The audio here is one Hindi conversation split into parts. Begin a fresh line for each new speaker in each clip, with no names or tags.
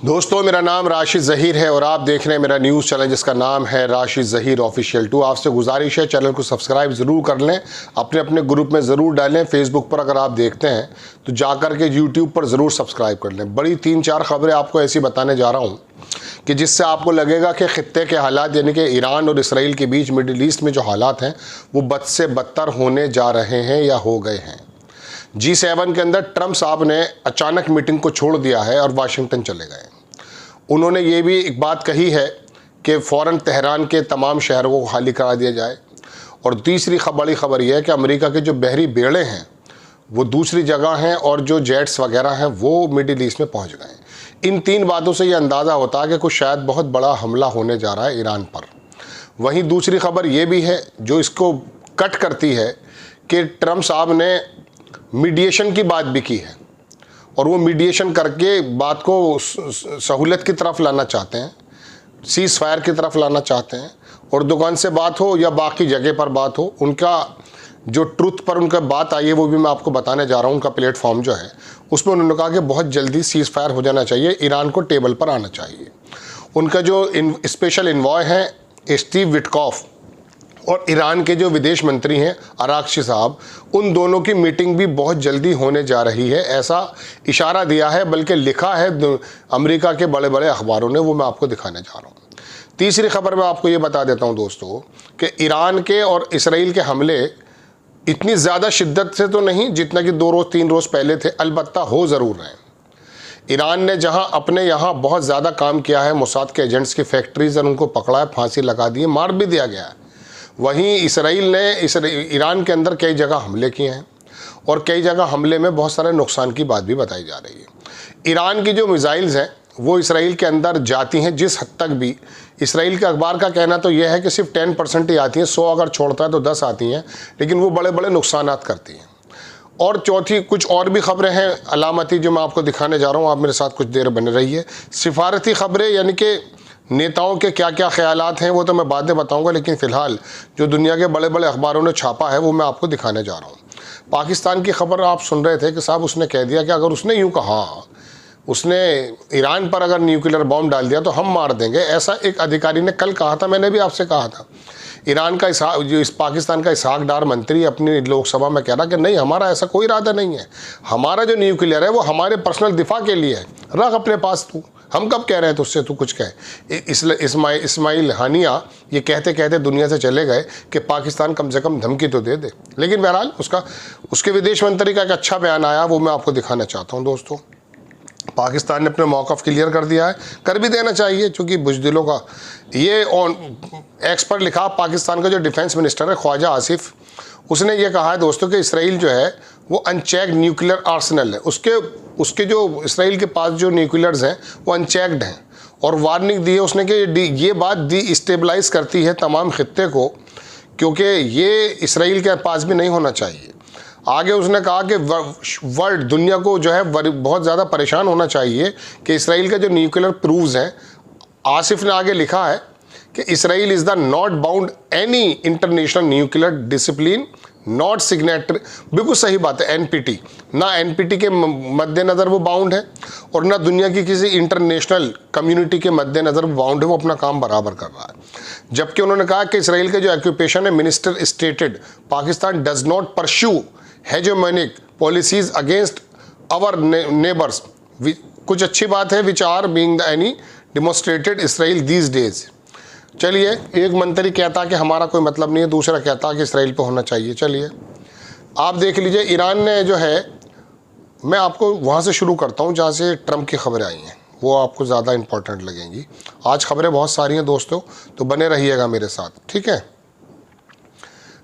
दोस्तों, मेरा नाम राशिद ज़हीर है और आप देख रहे हैं मेरा न्यूज़ चैनल जिसका नाम है राशिद ज़हीर ऑफिशियल 2। आपसे गुजारिश है चैनल को सब्सक्राइब ज़रूर कर लें, अपने अपने ग्रुप में ज़रूर डालें। फेसबुक पर अगर आप देखते हैं तो जाकर के यूट्यूब पर ज़रूर सब्सक्राइब कर लें। बड़ी 3-4 खबरें आपको ऐसी बताने जा रहा हूँ कि जिससे आपको लगेगा कि ख़ित्ते के हालात यानी कि ईरान और इसराइल के बीच मिडिल ईस्ट में जो हालात हैं वो बद से बदतर होने जा रहे हैं या हो गए हैं। G7 के अंदर ट्रंप साहब ने अचानक मीटिंग को छोड़ दिया है और वाशिंगटन चले गए। उन्होंने ये भी एक बात कही है कि फ़ौरन तेहरान के तमाम शहरों को खाली करा दिया जाए। और तीसरी बड़ी खबर यह है कि अमेरिका के जो बहरी बेड़े हैं वो दूसरी जगह हैं और जो जेट्स वगैरह हैं वो मिडिल ईस्ट में पहुंच गए। इन 3 बातों से ये अंदाज़ा होता है कि कुछ शायद बहुत बड़ा हमला होने जा रहा है ईरान पर। वहीं दूसरी खबर ये भी है जो इसको कट करती है कि ट्रंप साहब ने मीडिएशन की बात भी की है और वो मीडिएशन करके बात को सहूलत की तरफ लाना चाहते हैं, सीज़ फायर की तरफ लाना चाहते हैं। और दुकान से बात हो या बाकी जगह पर बात हो, उनका जो ट्रुथ पर उनका बात आई है वो भी मैं आपको बताने जा रहा हूँ। उनका प्लेटफॉर्म जो है उसमें उन्होंने कहा कि बहुत जल्दी सीज़ फायर हो जाना चाहिए, ईरान को टेबल पर आना चाहिए। उनका जो स्पेशल इन्वॉय है स्टीव विटकॉफ और ईरान के जो विदेश मंत्री हैं अरागची साहब, उन दोनों की मीटिंग भी बहुत जल्दी होने जा रही है, ऐसा इशारा दिया है, बल्कि लिखा है अमेरिका के बड़े बड़े अखबारों ने। वो मैं आपको दिखाने जा रहा हूँ। तीसरी खबर मैं आपको ये बता देता हूँ दोस्तों कि ईरान के और इसराइल के हमले इतनी ज़्यादा शिद्दत से तो नहीं जितना कि 2 रोज़ 3 रोज़ पहले थे, अलबत्ता हो ज़रूर रहे हैं। ईरान ने जहाँ अपने यहाँ बहुत ज़्यादा काम किया है, मोसाद के एजेंट्स की फैक्ट्रीज और उनको पकड़ा है, फांसी लगा दी है, मार भी दिया गया है। वहीं इसराइल ने ईरान के अंदर कई जगह हमले किए हैं और कई जगह हमले में बहुत सारे नुकसान की बात भी बताई जा रही है। ईरान की जो मिसाइल्स हैं वो इसराइल के अंदर जाती हैं जिस हद तक भी इसराइल के अखबार का कहना तो यह है कि सिर्फ 10% ही आती हैं, 100 अगर छोड़ता है तो 10 आती हैं, लेकिन वो बड़े बड़े नुकसानात करती हैं। और चौथी कुछ और भी खबरें हैं अलामती जो मैं आपको दिखाने जा रहा हूँ। आप मेरे साथ कुछ देर बने रहिए। सिफारती खबरें यानी कि नेताओं के क्या क्या ख्यालात हैं वो तो मैं बाद में बताऊंगा, लेकिन फ़िलहाल जो दुनिया के बड़े बड़े अखबारों ने छापा है वो मैं आपको दिखाने जा रहा हूँ। पाकिस्तान की खबर आप सुन रहे थे कि साहब उसने कह दिया कि अगर उसने यूँ कहा, उसने ईरान पर अगर न्यूक्लियर बॉम्ब डाल दिया तो हम मार देंगे, ऐसा एक अधिकारी ने कल कहा था। मैंने भी आपसे कहा था। ईरान का पाकिस्तान का इसहाक डार मंत्री अपनी लोकसभा में कह रहा कि नहीं, हमारा ऐसा कोई इरादा नहीं है, हमारा जो न्यूक्लियर है वो हमारे पर्सनल दिफा के लिए है, रख अपने पास तू, हम कब कह रहे हैं तुझसे तू कुछ कहे। इस्माइल हानिया ये कहते कहते दुनिया से चले गए कि पाकिस्तान कम से कम धमकी तो दे दे। लेकिन बहरहाल उसके विदेश मंत्री का एक अच्छा बयान आया, वो मैं आपको दिखाना चाहता हूँ दोस्तों। पाकिस्तान ने अपने मौक़िफ़ क्लियर कर दिया है, कर भी देना चाहिए, चूँकि बुज़दिलों का ये एक्स पर लिखा पाकिस्तान का जो डिफेंस मिनिस्टर है ख्वाजा आसिफ, उसने ये कहा है दोस्तों कि इसराइल जो है वो अनचेक्ड न्यूक्लियर आर्सेनल है, उसके जो इसराइल के पास जो न्यूक्लियर्स हैं वो अनचेक्ड हैं। और वार्निंग दी है उसने कि ये बात डिस्टेबलाइज करती है तमाम खित्ते को, क्योंकि ये इसराइल के पास भी नहीं होना चाहिए। आगे उसने कहा कि वर्ल्ड दुनिया को जो है बहुत ज़्यादा परेशान होना चाहिए कि इसराइल का जो न्यूक्लियर प्रूव्स हैं। आसिफ ने आगे लिखा है कि Israel is the not bound any international nuclear discipline, not signatory. बिल्कुल सही बात है। एनपीटी ना एनपीटी के मद्देनज़र वो बाउंड है और ना दुनिया की किसी इंटरनेशनल कम्युनिटी के मद्देनज़र वो बाउंड है, वो अपना काम बराबर कर रहा है। जबकि उन्होंने कहा कि इसराइल के जो ऑक्यूपेशन है, minister stated Pakistan does not pursue hegemonic policies against our neighbours, कुछ अच्छी बात है, which are being any demonstrated Israel these days. चलिए, एक मंत्री कहता कि हमारा कोई मतलब नहीं है, दूसरा कहता कि इसराइल पे होना चाहिए। चलिए आप देख लीजिए, ईरान ने जो है, मैं आपको वहाँ से शुरू करता हूँ जहाँ से ट्रंप की खबरें आई हैं, वो आपको ज़्यादा इंपॉर्टेंट लगेंगी। आज खबरें बहुत सारी हैं दोस्तों, तो बने रहिएगा मेरे साथ, ठीक है।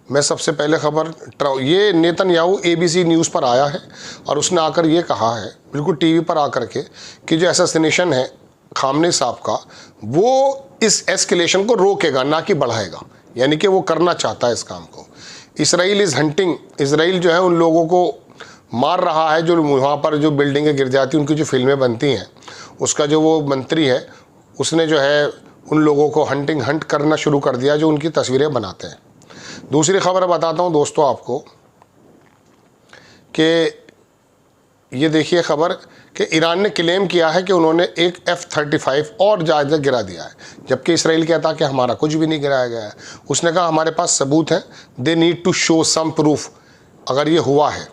मैं सबसे पहले खबर ये नेतन्याहू ABC न्यूज़ पर आया है और उसने आकर ये कहा है बिल्कुल टीवी पर आकर के कि जो असैसिनेशन है खामनेई साहब का, वो इस एस्केलेशन को रोकेगा ना कि बढ़ाएगा, यानी कि वो करना चाहता है इस काम को। इसराइल इज़ हंटिंग, इसराइल जो है उन लोगों को मार रहा है जो वहाँ पर जो बिल्डिंगें गिर जाती हैं, उनकी जो फिल्में बनती हैं, उसका जो वो मंत्री है उसने जो है उन लोगों को हंट करना शुरू कर दिया जो उनकी तस्वीरें बनाते हैं। दूसरी खबर बताता हूँ दोस्तों आपको कि ये देखिए खबर कि ईरान ने क्लेम किया है कि उन्होंने एक F-35 और जहाज़ गिरा दिया है, जबकि इसराइल कहता कि हमारा कुछ भी नहीं गिराया गया है। उसने कहा हमारे पास सबूत हैं, they need to show some proof अगर ये हुआ है।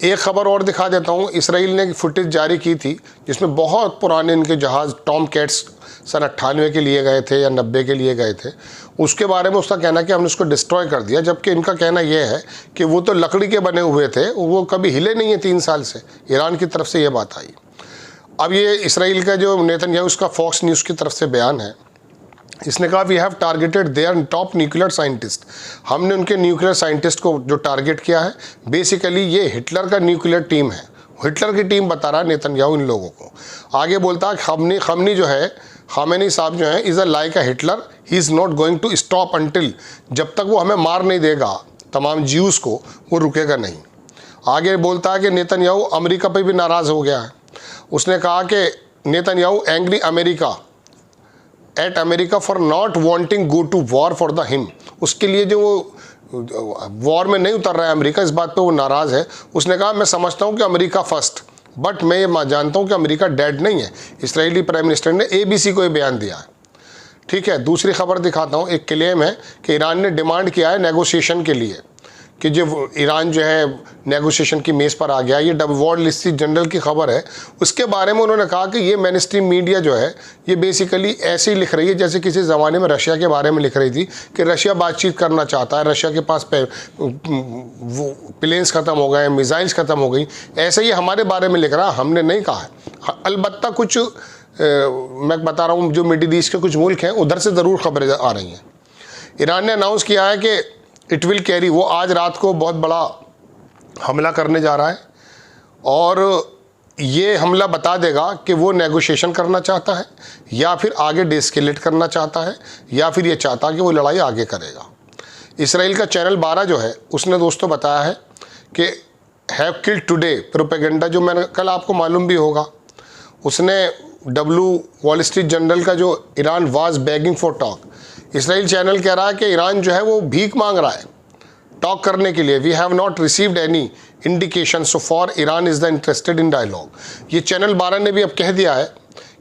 एक खबर और दिखा देता हूँ, इसराइल ने फुटेज जारी की थी जिसमें बहुत पुराने इनके जहाज़ टॉम कैट्स सन 98 के लिए गए थे या 90 के लिए गए थे, उसके बारे में उसका कहना कि हमने उसको डिस्ट्रॉय कर दिया, जबकि इनका कहना यह है कि वो तो लकड़ी के बने हुए थे, वो कभी हिले नहीं है 3 साल से। ईरान की तरफ से ये बात आई। अब ये इसराइल का जो नेतन्याहू, उसका फॉक्स न्यूज़ की तरफ से बयान है, इसने कहा we have targeted their top nuclear scientist, हमने उनके न्यूक्लियर साइंटिस्ट को जो टारगेट किया है, बेसिकली ये हिटलर का न्यूक्लियर टीम है, हिटलर की टीम बता रहा है नेतन्याहू इन लोगों को। आगे बोलता है खमनी जो है, खामेनी साहब जो है, is a like a Hitler, he is not going to stop until, जब तक वो हमें मार नहीं देगा तमाम ज्यूज़ को, वो रुकेगा नहीं। आगे बोलता है कि नेतन्याहू अमेरिका पे भी नाराज़ हो गया है। उसने कहा कि Netanyahu angry America at America for not wanting go to war for the him, उसके लिए जो वो वॉर में नहीं उतर रहा है अमेरिका, इस बात पे वो नाराज़ है। उसने कहा मैं समझता हूँ कि अमेरिका फर्स्ट, बट मैं ये जानता हूँ कि अमेरिका डेड नहीं है। इसराइली प्राइम मिनिस्टर ने ABC को ये बयान दिया है। ठीक है, दूसरी खबर दिखाता हूँ। एक क्लेम है कि ईरान ने डिमांड किया है नेगोशिएशन के लिए, कि जो ईरान जो है नेगोशिएशन की मेज़ पर आ गया। ये वर्ल्ड स्ट्रीट जर्नल की खबर है। उसके बारे में उन्होंने कहा कि ये मेन स्ट्रीम मीडिया जो है ये बेसिकली ऐसे ही लिख रही है जैसे किसी ज़माने में रशिया के बारे में लिख रही थी कि रशिया बातचीत करना चाहता है, रशिया के पास वो प्लेन्स ख़त्म हो गए, मिसाइल्स ख़त्म हो गई, ऐसे ही हमारे बारे में लिख रहा। हमने नहीं कहा है। अलबत्ता कुछ मैं बता रहा हूँ, जो मिडिल ईस्ट के कुछ मुल्क हैं उधर से ज़रूर खबरें आ रही हैं। ईरान ने अनाउंस किया है कि इट विल कैरी, वो आज रात को बहुत बड़ा हमला करने जा रहा है और ये हमला बता देगा कि वो नेगोशिएशन करना चाहता है या फिर आगे डिस्केलेट करना चाहता है या फिर ये चाहता है कि वो लड़ाई आगे करेगा। इसराइल का चैनल 12 जो है उसने दोस्तों बताया है कि हैव किल्ड टुडे प्रोपेगेंडा, जो मैंने कल आपको मालूम भी होगा, उसने वॉल स्ट्रीट जर्नल का जो Iran was begging for talk, Israel channel कह रहा है कि ईरान जो है वो भीख मांग रहा है टॉक करने के लिए। We have not received any indication so far Iran is the interested in dialogue. ये चैनल 12 ने भी अब कह दिया है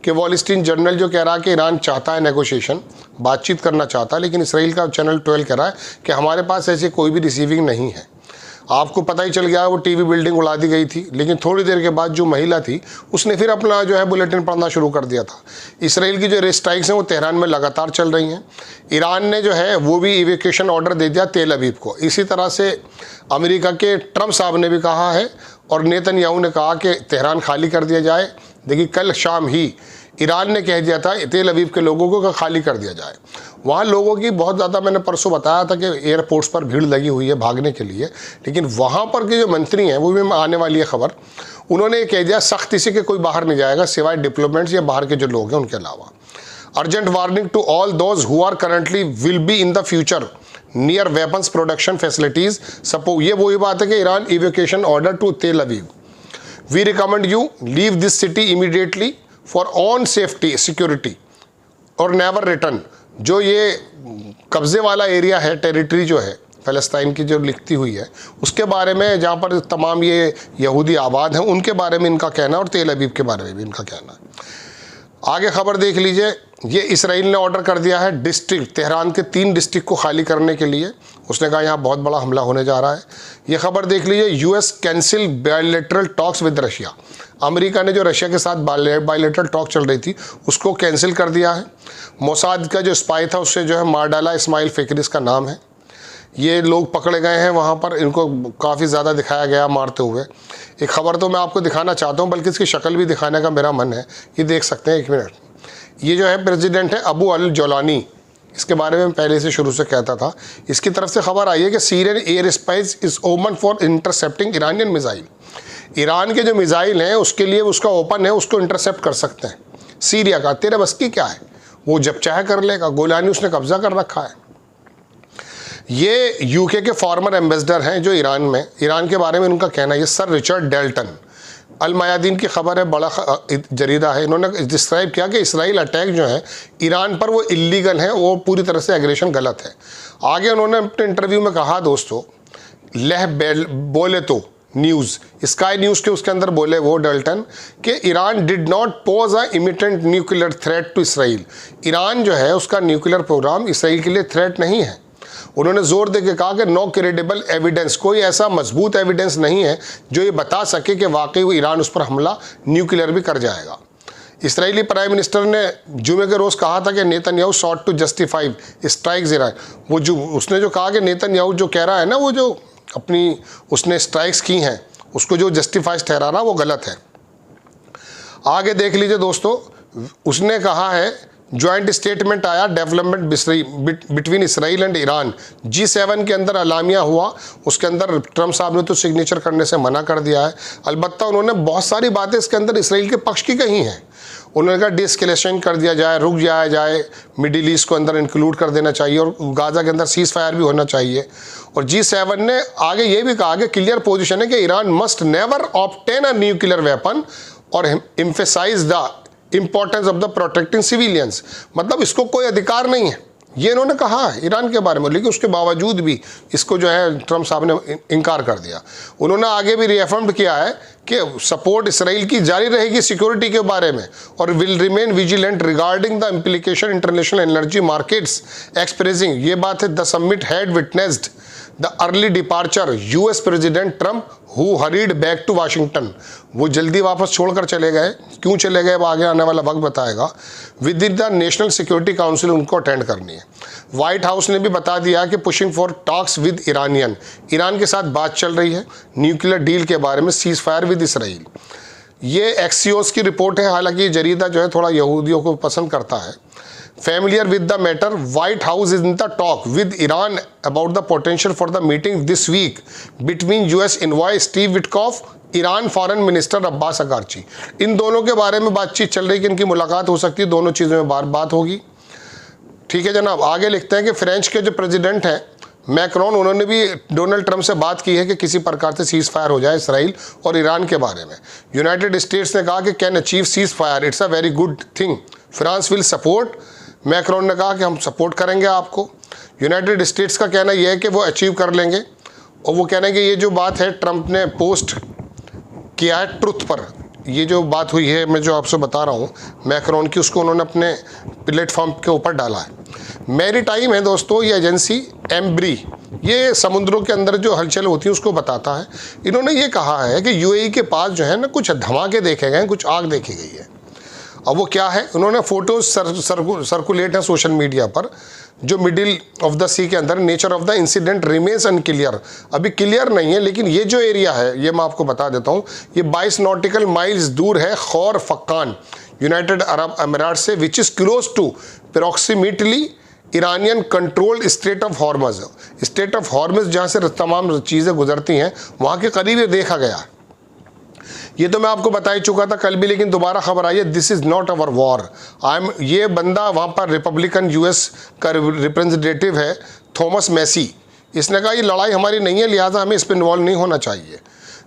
कि वॉल स्ट्रीट जर्नल जो कह रहा है कि ईरान चाहता है नेगोशिएशन, बातचीत करना चाहता है, लेकिन इसराइल का चैनल 12 कह रहा है कि हमारे पास ऐसी कोई भी रिसीविंग नहीं है। आपको पता ही चल गया, वो टीवी बिल्डिंग उड़ा दी गई थी, लेकिन थोड़ी देर के बाद जो महिला थी उसने फिर अपना जो है बुलेटिन पढ़ना शुरू कर दिया था। इसराइल की जो एयर स्ट्राइक्स हैं वो तेहरान में लगातार चल रही हैं। ईरान ने जो है वो भी इवैक्यूएशन ऑर्डर दे दिया तेल अवीव को। इसी तरह से अमेरिका के ट्रम्प साहब ने भी कहा है और नेतन्याहू ने कहा कि तेहरान खाली कर दिया जाए। देखिए, कल शाम ही ईरान ने कह दिया था तेल अवीव के लोगों को खाली कर दिया जाए। वहाँ लोगों की बहुत ज़्यादा, मैंने परसों बताया था कि एयरपोर्ट्स पर भीड़ लगी हुई है भागने के लिए, लेकिन वहाँ पर के जो मंत्री हैं, वो भी आने वाली है खबर, उन्होंने ये कह दिया सख्ती से कि कोई बाहर नहीं जाएगा सिवाय डिप्लोमेट्स या बाहर के जो लोग हैं उनके अलावा। Urgent warning to all those who are currently will be in the future near weapons production facilities suppose. ये वही बात है कि Iran evacuation order to Tel Aviv. We recommend you leave this city immediately for on safety security और नेवर रिटर्न। जो ये कब्ज़े वाला एरिया है, टेरिटरी जो है फ़लस्तीन की जो लिखती हुई है, उसके बारे में जहाँ पर तमाम ये यहूदी आबाद हैं उनके बारे में इनका कहना है और तेल अवीव के बारे में भी इनका कहना है। आगे खबर देख लीजिए। ये इसराइल ने ऑर्डर कर दिया है डिस्ट्रिक्ट, तेहरान के 3 डिस्ट्रिक्ट को खाली करने के लिए। उसने कहा यहाँ बहुत बड़ा हमला होने जा रहा है। ये खबर देख लीजिए। US cancel bilateral talks with Russia. America ने जो रशिया के साथ बायलैटरल टॉक चल रही थी उसको कैंसिल कर दिया है। मोसाद का जो स्पाई था उससे जो है मार डाला, इस्माइल फ़िक्री इसका नाम है। ये लोग पकड़े गए हैं वहाँ पर, इनको काफ़ी ज़्यादा दिखाया गया मारते हुए। एक खबर तो मैं आपको दिखाना चाहता हूँ, बल्कि इसकी शक्ल भी दिखाने का मेरा मन है। ये देख सकते हैं, 1 मिनट। ये जो है प्रेसिडेंट है अबू अल जोलानी, इसके बारे में पहले से शुरू से कहता था। इसकी तरफ से खबर आई है कि Syrian air space is open for intercepting Iranian missile. Iran के जो मिसाइल हैं उसके लिए उसका ओपन है, उसको इंटरसेप्ट कर सकते हैं। सीरिया का तेरे बस की क्या है, वो जब चाहे कर लेगा। गोलानी उसने कब्जा कर रखा है। ये यूके के फॉर्मर एम्बेसडर हैं जो ईरान में, ईरान के बारे में उनका कहना है। ये सर रिचर्ड डेल्टन, अल मयादीन की खबर है, बड़ा जरीदा है। इन्होंने डिस्क्राइब किया कि इसराइल अटैक जो है ईरान पर वो इलीगल है, वो पूरी तरह से एग्रेशन गलत है। आगे उन्होंने अपने इंटरव्यू में कहा दोस्तों, लह बोले तो न्यूज़, स्काई न्यूज़ के उसके अंदर बोले वो डल्टन कि Iran did not pose a imminent nuclear threat to Israel. Iran जो है उसका न्यूक्लियर प्रोग्राम इसराइल के लिए थ्रेट नहीं है। उन्होंने जोर देकर कहा कि नो क्रेडिबल एविडेंस, कोई ऐसा मजबूत एविडेंस नहीं है जो ये बता सके कि वाकई वो ईरान उस पर हमला न्यूक्लियर भी कर जाएगा। इसराइली प्राइम मिनिस्टर ने जुमे के रोज़ कहा था कि Netanyahu sought to justify strikes Iran. वो जो उसने जो कहा कि नेतन्याहू जो कह रहा है ना, वो जो अपनी उसने स्ट्राइक्स की हैं उसको जो जस्टिफाइज ठहरा रहा वो गलत है। आगे देख लीजिए दोस्तों, उसने कहा है ज्वाइंट स्टेटमेंट आया development between Israel and Iran, G7 के अंदर अलामिया हुआ, उसके अंदर ट्रम्प साहब ने तो सिग्नेचर करने से मना कर दिया है। अलबत्ता उन्होंने बहुत सारी बातें इसके अंदर इसराइल के पक्ष की कही हैं। उन्होंने कहा डिस्केलेशन कर दिया जाए, रुक जाया जाए, मिडिल ईस्ट को अंदर इंक्लूड कर देना चाहिए और गाज़ा के अंदर सीज़ फायर भी होना चाहिए। और G7 ने आगे ये भी कहा कि क्लियर पोजीशन है कि Iran must never obtain a nuclear weapon और emphasise the importance of the protecting civilians. मतलब इसको कोई अधिकार नहीं है, ये इन्होंने कहा है ईरान के बारे में, लेकिन उसके बावजूद भी इसको जो है ट्रम्प साहब ने इनकार कर दिया। उन्होंने आगे भी रिएफर्म किया है कि सपोर्ट इसराइल की जारी रहेगी सिक्योरिटी के बारे में और will remain vigilant regarding the implication international energy markets expressing. ये बात है the summit had witnessed the early departure US president Trump who hurried back to Washington. वो जल्दी वापस छोड़कर चले गए, क्यों चले गए वो आगे आने वाला वक्त बताएगा। With in the national security council उनको अटेंड करनी है। व्हाइट हाउस ने भी बता दिया कि pushing for talks with Iranian, Iran के साथ बात चल रही है न्यूक्लियर डील के बारे में, सीज फायर विद इसराइल। ये एक्सियोस की रिपोर्ट है, हालांकि ये जरीदा जो है थोड़ा यहूदियों को पसंद करता है। Familiar with the matter, White House is in the talk with Iran about the potential for the meeting this week between US envoy Steve Witkoff, Iran foreign minister Abbas Araghchi. इन दोनों के बारे में बातचीत चल रही है कि इनकी मुलाकात हो सकती है, दोनों चीज़ों में बात होगी। ठीक है जनाब, आगे लिखते हैं कि फ्रेंच के जो प्रेसिडेंट हैं मैक्रोन, उन्होंने भी डोनाल्ड ट्रम्प से बात की है कि किसी प्रकार से सीज़ फायर हो जाए इसराइल और ईरान के बारे में। यूनाइटेड स्टेट्स ने कहा कि can achieve seize fire, it's a very good thing, France will support. Macron ने कहा कि हम सपोर्ट करेंगे आपको। यूनाइटेड स्टेट्स का कहना यह है कि वो अचीव कर लेंगे और वो कहना है कि ये जो बात है ट्रम्प ने पोस्ट किया है ट्रुथ पर, ये जो बात हुई है मैं जो आपसे बता रहा हूँ मैक्रोन की, उसको उन्होंने अपने प्लेटफॉर्म के ऊपर डाला है। मैरीटाइम है दोस्तों ये एजेंसी एम्ब्री, ये समुद्रों के अंदर जो हलचल होती है उसको बताता है। इन्होंने ये कहा है कि UAE के पास जो है ना कुछ धमाके देखे गए, कुछ आग देखी गई है। अब वो क्या है, उन्होंने फोटोज सर्कुलेट है सोशल मीडिया पर, जो मिडिल ऑफ द सी के अंदर। Nature of the incident remains unclear, अभी क्लियर नहीं है, लेकिन ये जो एरिया है ये मैं आपको बता देता हूँ, ये 22 नॉटिकल माइल्स दूर है खौर फक्कान यूनाइटेड अरब अमीरात से, which is close to approximately Iranian controlled strait of Hormuz. Strait of Hormuz जहाँ से तमाम चीज़ें गुजरती हैं वहाँ के करीब ये देखा गया। ये तो मैं आपको बता ही चुका था कल भी, लेकिन दोबारा खबर आई है, this is not our war. ये बंदा वहाँ पर रिपब्लिकन US का रिप्रेजेंटेटिव है थॉमस मैसी, इसने कहा ये लड़ाई हमारी नहीं है, लिहाजा हमें इस पर इन्वॉल्व नहीं होना चाहिए।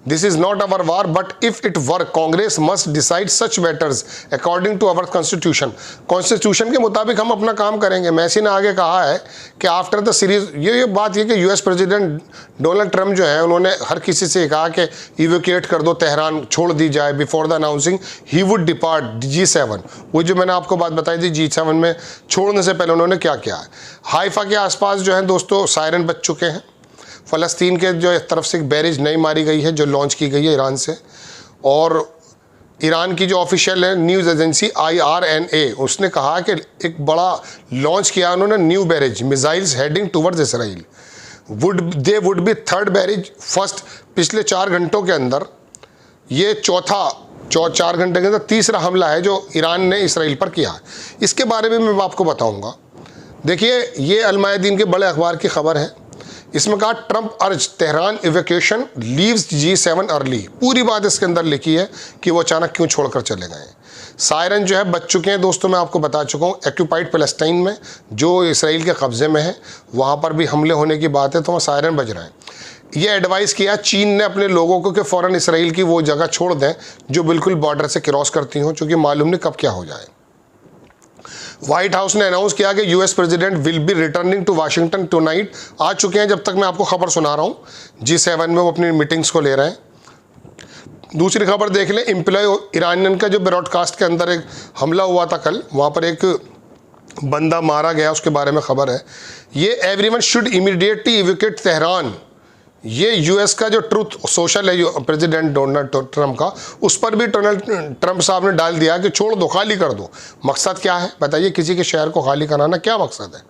This is not our war but if it were Congress must decide such matters according to our constitution. Constitution के मुताबिक हम अपना काम करेंगे। मैसी ने आगे कहा है कि आफ्टर द सीरीज, ये बात ये कि US प्रेसिडेंट डोनाल्ड ट्रम्प जो है उन्होंने हर किसी से कहा कि इवैक्यूएट कर दो, तेहरान छोड़ दी जाए before the announcing he would depart G7। वो जो मैंने आपको बात बताई थी G7 में छोड़ने से पहले उन्होंने क्या किया है। हाइफा के आसपास जो है दोस्तों सायरन बज चुके हैं। फ़लस्तीन के जो एक तरफ से एक बैरेज नई मारी गई है जो लॉन्च की गई है ईरान से, और ईरान की जो ऑफिशियल है न्यूज़ एजेंसी IRNA, उसने कहा कि एक बड़ा लॉन्च किया उन्होंने new barrage missiles heading towards Israel. Would be third barrage first. पिछले 4 घंटों के अंदर ये चौथा 4 घंटे के अंदर तीसरा हमला है जो ईरान ने इसराइल पर किया है। इसके बारे में मैं आपको बताऊँगा। देखिए ये अल-मायादीन के बड़े अखबार की खबर है, इसमें कहा ट्रम्प अर्ज Tehran evacuation leaves G7 early. पूरी बात इसके अंदर लिखी है कि वो अचानक क्यों छोड़कर चले गए। सायरन जो है बच चुके हैं दोस्तों, मैं आपको बता चुका हूँ। एक्यूपाइड पैलेस्टाइन में जो इसराइल के कब्ज़े में है वहाँ पर भी हमले होने की बात है, तो वहाँ सायरन बज रहे हैं। ये एडवाइस किया चीन ने अपने लोगों को कि फ़ौरन इसराइल की वो जगह छोड़ दें जो बिल्कुल बॉर्डर से क्रॉस करती हों, चूँकि मालूम नहीं कब क्या हो जाए। व्हाइट हाउस ने अनाउंस किया कि US president will be returning to Washington tonight. आ चुके हैं जब तक मैं आपको खबर सुना रहा हूँ। G7 में वो अपनी मीटिंग्स को ले रहे हैं। दूसरी खबर देख लें, एम्प्लॉय ईरानियन का जो ब्रॉडकास्ट के अंदर एक हमला हुआ था कल, वहाँ पर एक बंदा मारा गया, उसके बारे में खबर है। ये everyone should immediately evacuate Tehran, ये यूएस का जो ट्रूथ सोशल है जो प्रेसिडेंट डोनाल्ड ट्रंप का, उस पर भी डोनाल्ड ट्रंप साहब ने डाल दिया कि छोड़ दो, खाली कर दो। मकसद क्या है बताइए, किसी के शहर को खाली कराना क्या मकसद है?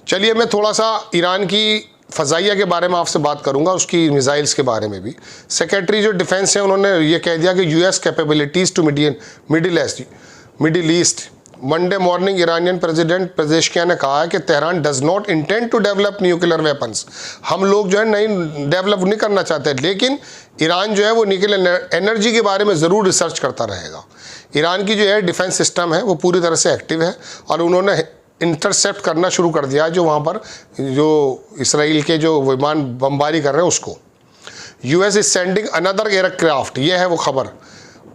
चलिए मैं थोड़ा सा ईरान की फ़ज़ाइया के बारे में आपसे बात करूंगा, उसकी मिसाइल्स के बारे में भी। सेक्रेटरी जो डिफेंस है उन्होंने ये कह दिया कि US capabilities to Middle East. Monday morning Iranian president Pezeshkian ने कहा है कि Tehran does not intend to develop nuclear weapons. हम लोग जो है नहीं डेवलप नहीं करना चाहते, लेकिन ईरान जो है वो न्यूक्लियर एनर्जी के बारे में ज़रूर रिसर्च करता रहेगा। ईरान की जो एयर डिफेंस सिस्टम है वो पूरी तरह से एक्टिव है और उन्होंने इंटरसेप्ट करना शुरू कर दिया है जो वहाँ पर जो इसराइल के जो विमान बमबारी कर रहे हैं उसको। US is sending another aircraft, ये है वो खबर।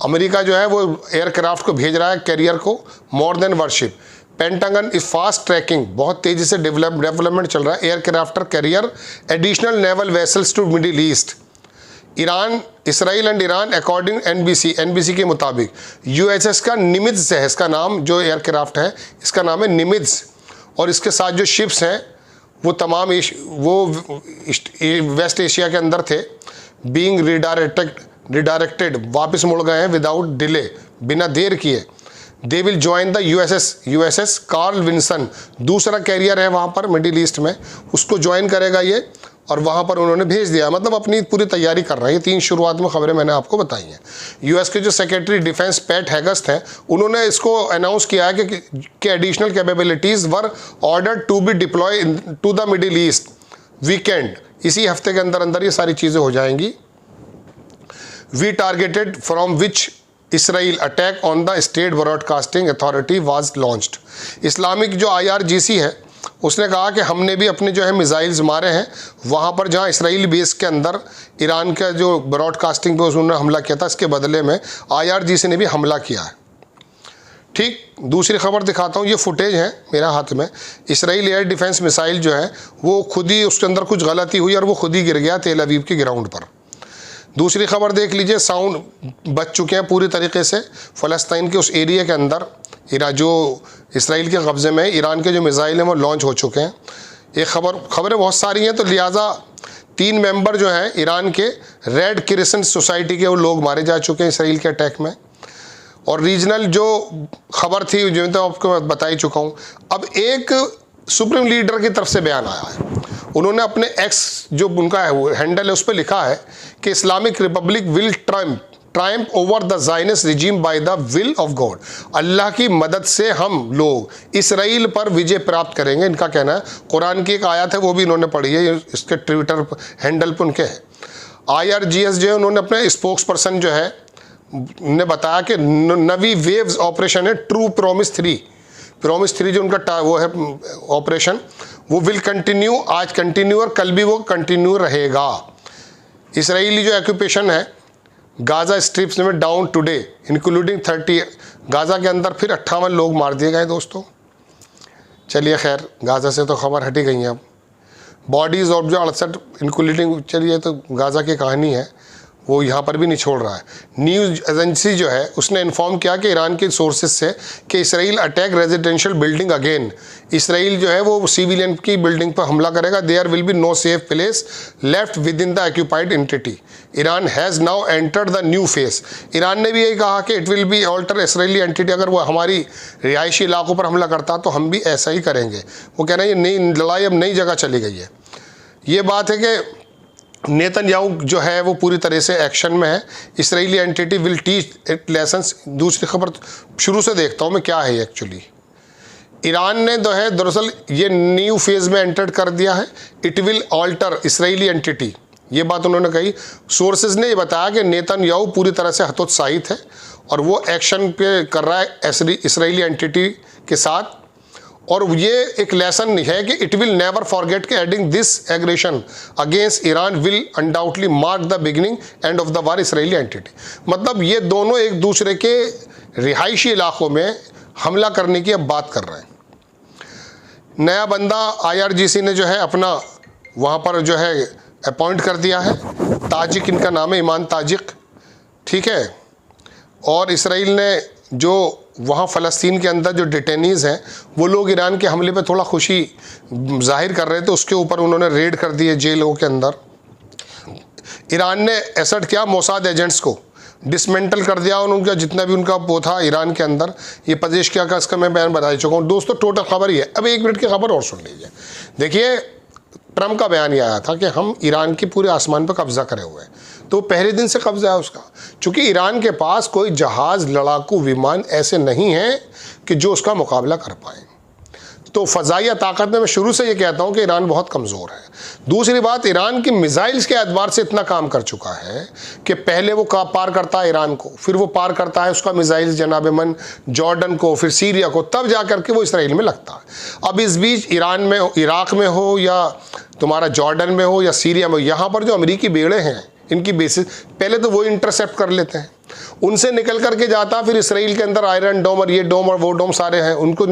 अमेरिका जो है वो एयरक्राफ्ट को भेज रहा है, कैरियर को, more than warship. Pentagon is fast tracking, बहुत तेज़ी से डेवलपमेंट चल रहा है। Aircraft carrier additional naval vessels to Middle East. Iran, Israel and Iran according NBC के मुताबिक यूएसएस का निमित्ज है, इसका नाम जो एयरक्राफ्ट है इसका नाम है निमित्ज, और इसके साथ जो शिप्स हैं वो तमाम वो वेस्ट एशिया के अंदर थे। बीइंग रिडायरेक्टेड, वापस मुड़ गए हैं विदाउट डिले, बिना देर किए। They will join the USS Carl Wilson, दूसरा कैरियर है वहाँ पर मिडिल ईस्ट में, उसको ज्वाइन करेगा ये, और वहाँ पर उन्होंने भेज दिया, मतलब अपनी पूरी तैयारी कर रहे हैं। ये 3 शुरुआत में खबरें मैंने आपको बताई हैं। यूएस के जो सेक्रेटरी डिफेंस पैट हेगस्ट हैं उन्होंने इसको अनाउंस किया है कि additional capabilities were order to be deploy to the Middle East weekend, इसी हफ्ते के अंदर अंदर ये सारी चीज़ें हो जाएंगी। We targeted from which Israel attack on the state broadcasting authority was launched. Islamic जो IRGC है उसने कहा कि हमने भी अपने जो है मिसाइल्स मारे हैं वहाँ पर जहाँ इसराइली बेस के अंदर ईरान का जो ब्रॉडकास्टिंग पे उन्होंने हमला किया था, इसके बदले में IRGC ने भी हमला किया है। ठीक, दूसरी खबर दिखाता हूँ, ये फुटेज है मेरा हाथ में। इसराइल एयर डिफेंस मिसाइल जो है वो खुद ही, उसके अंदर कुछ गलती हुई और वो खुद ही गिर गया तेल अवीव के ग्राउंड पर। दूसरी खबर देख लीजिए, साउंड बच चुके हैं पूरी तरीके से फ़लस्तीन के उस एरिया के अंदर। जो इसराइल के कब्ज़े में ईरान के जो मिसाइल हैं वो लॉन्च हो चुके हैं। ये खबरें बहुत सारी हैं, तो लिहाजा 3 मेंबर जो हैं ईरान के रेड क्रिसेंट सोसाइटी के वो लोग मारे जा चुके हैं इसराइल के अटैक में। और रीजनल जो खबर थी जो तो आपको मैं बता ही चुका हूँ। अब एक सुप्रीम लीडर की तरफ से बयान आया है, उन्होंने अपने एक्स जो उनका हैंडल है उस पर लिखा है कि Islamic republic will triumph over the Zionist regime by the will of God. Allah की मदद से हम लोग इसराइल पर विजय प्राप्त करेंगे, इनका कहना है। कुरान की एक आयत है वो भी इन्होंने पढ़ी है, इसके ट्विटर हैंडल पर उनके है। IRGS जो है उन्होंने अपने स्पोक्स पर्सन जो है ने बताया कि नवी वेव्स ऑपरेशन है ट्रू प्रॉमिस 3 जो उनका वो है ऑपरेशन, वो विल कंटिन्यू, आज कंटिन्यू और कल भी वो कंटिन्यू रहेगा। इसराइली जो ऑक्यूपेशन है गाज़ा स्ट्रिप्स में डाउन टुडे इंक्लूडिंग 30, गाज़ा के अंदर फिर 58 लोग मार दिए गए दोस्तों। चलिए खैर, गाज़ा से तो खबर हटी गई है। अब बॉडीज़ ऑफ जो 68 इंक्लूडिंग, चलिए तो गाज़ा की कहानी है, वो यहाँ पर भी नहीं छोड़ रहा है। न्यूज़ एजेंसी जो है उसने इन्फॉर्म किया कि ईरान के सोर्सेज से कि Israel attack residential building again, Israel जो है वो सिविलियन की बिल्डिंग पर हमला करेगा। There will be no safe place left within the occupied entity. Iran has now entered the new phase. Iran ने भी यही कहा कि it will be alter Israeli entity, अगर वो हमारी रिहायशी इलाकों पर हमला करता तो हम भी ऐसा ही करेंगे। वो कह रहे हैं ये नई लड़ाई अब नई जगह चली गई है। ये बात है कि नेतन्याहू जो है वो पूरी तरह से एक्शन में है। Israeli entity will teach it lessons. दूसरी खबर शुरू से देखता हूँ मैं क्या है एक्चुअली। ईरान ने जो है दरअसल ये न्यू फेज़ में एंटर कर दिया है। It will alter Israeli entity, ये बात उन्होंने कही। सोर्सेज ने ये बताया कि नेतन्याहू पूरी तरह से हतोत्साहित है और वो एक्शन पे कर रहा है इसराइली एंटिटी के साथ। और ये एक लेसन है कि इट विल नेवर फॉरगेट कि adding this aggression against Iran will undoubtedly mark the beginning end of the war Israeli entity. मतलब ये दोनों एक दूसरे के रिहायशी इलाकों में हमला करने की अब बात कर रहे हैं। नया बंदा IRGC ने जो है अपना वहाँ पर जो है अपॉइंट कर दिया है, ताजिक इनका नाम है, ईमान ताजिक। ठीक है। और इसराइल ने जो वहाँ फ़लस्तीन के अंदर जो डिटेनीज़ हैं वो लोग ईरान के हमले पे थोड़ा खुशी जाहिर कर रहे थे, उसके ऊपर उन्होंने रेड कर दिए जेलों के अंदर। ईरान ने असड किया मोसाद एजेंट्स को डिसमेंटल कर दिया, और उनका जितना भी उनका वो था ईरान के अंदर ये पेश किया का इसका मैं बयान बता चुका हूँ दोस्तों। टोटल खबर ही है। अब 1 मिनट की खबर और सुन लीजिए। देखिए, ट्रम्प का बयान ये आया था कि हम ईरान के पूरे आसमान पर कब्जा करे हुए हैं, तो पहले दिन से कब्जा है उसका, क्योंकि ईरान के पास कोई जहाज़ लड़ाकू विमान ऐसे नहीं हैं कि जो उसका मुकाबला कर पाएँ। तो फ़ज़ाइया ताकत में मैं शुरू से ये कहता हूँ कि ईरान बहुत कमज़ोर है। दूसरी बात, ईरान की मिसाइल्स के एतबार से इतना काम कर चुका है कि पहले वो पार करता है ईरान को, फिर वो पार करता है उसका मिसाइल्स जनाब मन जॉर्डन को, फिर सीरिया को, तब जा कर के वो इसराइल में लगता है। अब इस बीच ईरान में, इराक़ में हो या तुम्हारा जॉर्डन में हो या सीरिया में हो, यहाँ पर जो अमरीकी बेड़े हैं इनकी बेसिस पहले तो वो इंटरसेप्ट कर लेते हैं, उनसे निकल करके जाता, फिर इसराइल के अंदर आयरन डोम और ये डोम और वो डोम सारे हैं उनको,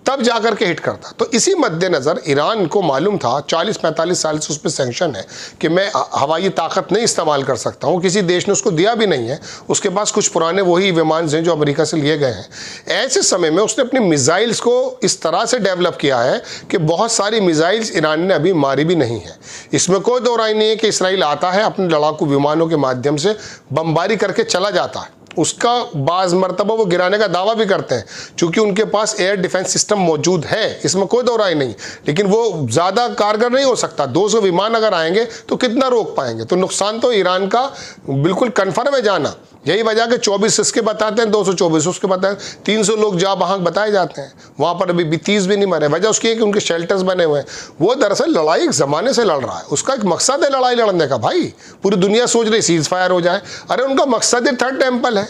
तब जा करके हिट करता। तो इसी मद्देनज़र ईरान को मालूम था 40-45 साल से उस पर सैंक्शन है कि मैं हवाई ताकत नहीं इस्तेमाल कर सकता हूँ, किसी देश ने उसको दिया भी नहीं है, उसके पास कुछ पुराने वही विमान हैं जो अमेरिका से लिए गए हैं। ऐसे समय में उसने अपनी मिसाइल्स को इस तरह से डेवलप किया है कि बहुत सारी मिसाइल्स ईरान ने अभी मारी भी नहीं है। इसमें कोई दो राय नहीं है कि इसराइल आता है अपने लड़ाकू विमानों के माध्यम से बमबारी करके चला जाता है, उसका बाज़ मरतबा वो गिराने का दावा भी करते हैं, क्योंकि उनके पास एयर डिफेंस सिस्टम मौजूद है, इसमें कोई दो राय नहीं, लेकिन वो ज़्यादा कारगर नहीं हो सकता। 200 विमान अगर आएंगे तो कितना रोक पाएंगे? तो नुकसान तो ईरान का बिल्कुल कन्फर्म है जाना। यही वजह कि 24 इसके बताते हैं, 224 उसके बताते हैं, 300 लोग जा वहाँ बताए जाते हैं, वहाँ पर अभी 30 भी नहीं मरे। वजह उसकी है कि उनके शेल्टर्स बने हुए हैं। वो दरअसल लड़ाई एक ज़माने से लड़ रहा है, उसका एक मकसद है लड़ाई लड़ने का। भाई पूरी दुनिया सोच रही सीज फायर हो जाए, अरे उनका मकसद ही थर्ड टेम्पल है,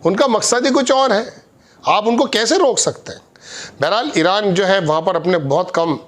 उनका मकसद ही कुछ और है, आप उनको कैसे रोक सकते हैं? बहरहाल ईरान जो है वहाँ पर अपने बहुत कम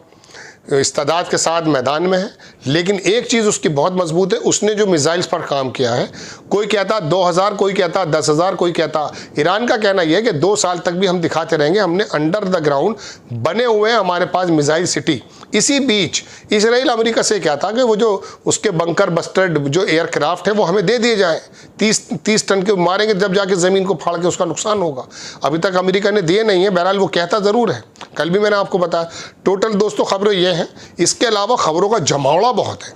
इस्तादाद के साथ मैदान में है, लेकिन एक चीज़ उसकी बहुत मजबूत है, उसने जो मिसाइल्स पर काम किया है। कोई कहता 2000, कोई कहता 10,000, कोई कहता, ईरान का कहना यह है कि 2 साल तक भी हम दिखाते रहेंगे, हमने अंडर द ग्राउंड बने हुए हैं हमारे पास मिसाइल सिटी। इसी बीच इसराइल अमेरिका से कहता कि वो जो उसके बंकर बस्टर्ड जो एयरक्राफ्ट है वो हमें दे दिए जाएँ, 30 टन के मारेंगे, जब जाके ज़मीन को फाड़ के उसका नुकसान होगा। अभी तक अमेरिका ने दिए नहीं है, बहरहाल वो कहता ज़रूर है। कल भी मैंने आपको बताया। टोटल दोस्तों खबरें ये हैं, इसके अलावा खबरों का जमावड़ा बहुत है।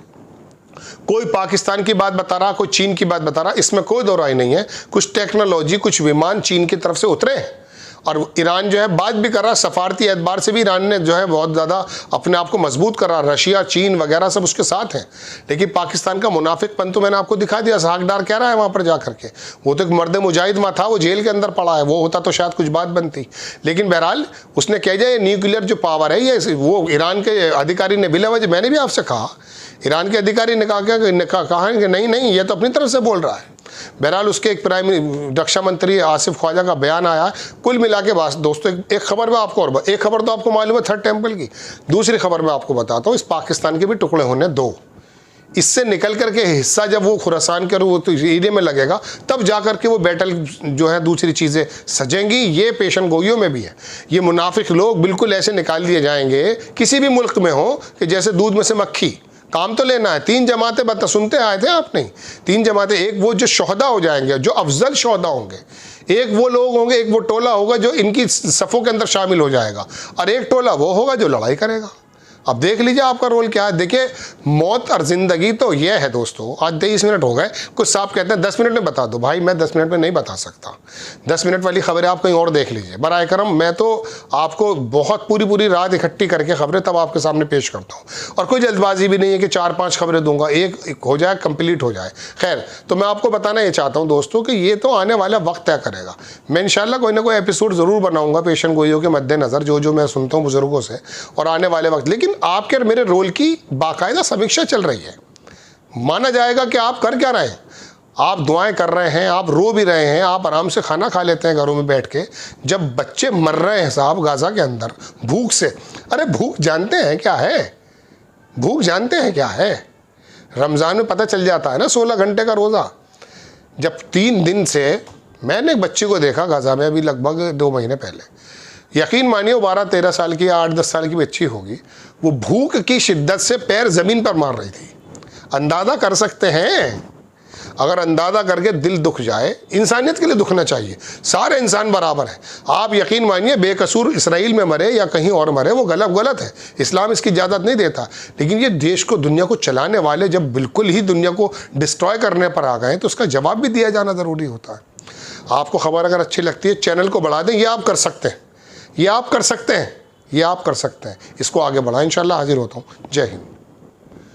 कोई पाकिस्तान की बात बता रहा, कोई चीन की बात बता रहा, इसमें कोई दो राय नहीं है। कुछ टेक्नोलॉजी, कुछ विमान चीन की तरफ से उतरे और ईरान जो है बात भी कर रहा, सफारती एतबार से भी ईरान ने जो है बहुत ज़्यादा अपने आप को मजबूत करा। रशिया, चीन वगैरह सब उसके साथ हैं, लेकिन पाकिस्तान का मुनाफिकपन तो मैंने आपको दिखा दिया। साहकडार कह रहा है वहाँ पर जा करके, वो तो एक मर्द मुजाहिद वहाँ था, वो जेल के अंदर पड़ा है, वो होता तो शायद कुछ बात बनती। लेकिन बहरहाल उसने कह दिया ये न्यूक्लियर जो पावर है ये, वो ईरान के अधिकारी ने बिला वजह, मैंने भी आपसे कहा, ईरान के अधिकारी ने कहा कि नहीं ये तो अपनी तरफ से बोल रहा है। बहरहाल उसके एक रक्षा मंत्री आसिफ ख्वाजा का बयान आया। कुल मिला के बात दोस्तों, एक खबर में आपको और एक खबर तो आपको मालूम है थर्ड टेम्पल की, दूसरी खबर मैं आपको बताता हूँ, इस पाकिस्तान के भी टुकड़े होने दो। इससे निकल करके हिस्सा जब वो खुरासान के एरिया में लगेगा, तब जा कर के वो बैटल जो है दूसरी चीज़ें सजेंगी। ये पेशन गोइयों में भी है, ये मुनाफिक लोग बिल्कुल ऐसे निकाल दिए जाएंगे किसी भी मुल्क में हो कि जैसे दूध में से मक्खी। काम तो लेना है। 3 जमातें बता सुनते आए थे आप? नहीं, 3 जमातें, एक वो जो शोहदा हो जाएंगे, जो अफजल शोहदा होंगे, एक वो लोग होंगे, एक वो टोला होगा जो इनकी सफ़ों के अंदर शामिल हो जाएगा, और एक टोला वो होगा जो लड़ाई करेगा। अब देख लीजिए आपका रोल क्या है। देखिए, मौत और ज़िंदगी तो ये है दोस्तों। आज 23 मिनट हो गए, कुछ साहब कहते हैं 10 मिनट में बता दो। भाई मैं 10 मिनट में नहीं बता सकता। 10 मिनट वाली खबरें आप कहीं और देख लीजिए बराए करम। मैं तो आपको बहुत पूरी रात इकट्ठी करके खबरें तब आपके सामने पेश करता हूँ, और कोई जल्दबाजी भी नहीं है कि 4-5 खबरें दूंगा, एक हो जाए, कंप्लीट हो जाए। खैर, तो मैं आपको बताना ये चाहता हूँ दोस्तों कि ये तो आने वाला वक्त तय करेगा। मैं इंशाल्लाह कोई ना कोई एपिसोड ज़रूर बनाऊँगा पेशन गोइयों के मद्देनज़र, जो मैं सुनता हूँ बुज़ुर्गों से, और आने वाले वक्त। लेकिन आपके और मेरे रोल की बाकायदा समीक्षा चल रही है। माना जाएगा कि आप कर क्या रहे हैं, आप दुआएं कर रहे हैं, आप रो भी रहे हैं, आप आराम से खाना खा लेते हैं घरों में बैठ के, जब बच्चे मर रहे हैं साहब गाजा के अंदर भूख से। अरे भूख जानते हैं क्या है? भूख जानते हैं क्या है? रमज़ान में पता चल जाता है ना, 16 घंटे का रोज़ा। जब 3 दिन से मैंने एक बच्चे को देखा गाजा में, अभी लगभग 2 महीने पहले, यकीन मानिए 12-13 साल की या 8-10 साल की बच्ची होगी, वो भूख की शिद्दत से पैर ज़मीन पर मार रही थी। अंदाज़ा कर सकते हैं, अगर अंदाज़ा करके दिल दुख जाए, इंसानियत के लिए दुखना चाहिए, सारे इंसान बराबर हैं। आप यकीन मानिए बेकसूर इसराइल में मरे या कहीं और मरे वो गलत है, इस्लाम इसकी इजाज़त नहीं देता। लेकिन ये देश को, दुनिया को चलाने वाले जब बिल्कुल ही दुनिया को डिस्ट्रॉय करने पर आ गए तो उसका जवाब भी दिया जाना ज़रूरी होता है। आपको खबर अगर अच्छी लगती है चैनल को बढ़ा दें, ये आप कर सकते हैं, ये आप कर सकते हैं, ये आप कर सकते हैं। इसको आगे बढ़ाएं। इंशाल्लाह हाजिर होता हूँ। जय हिंद।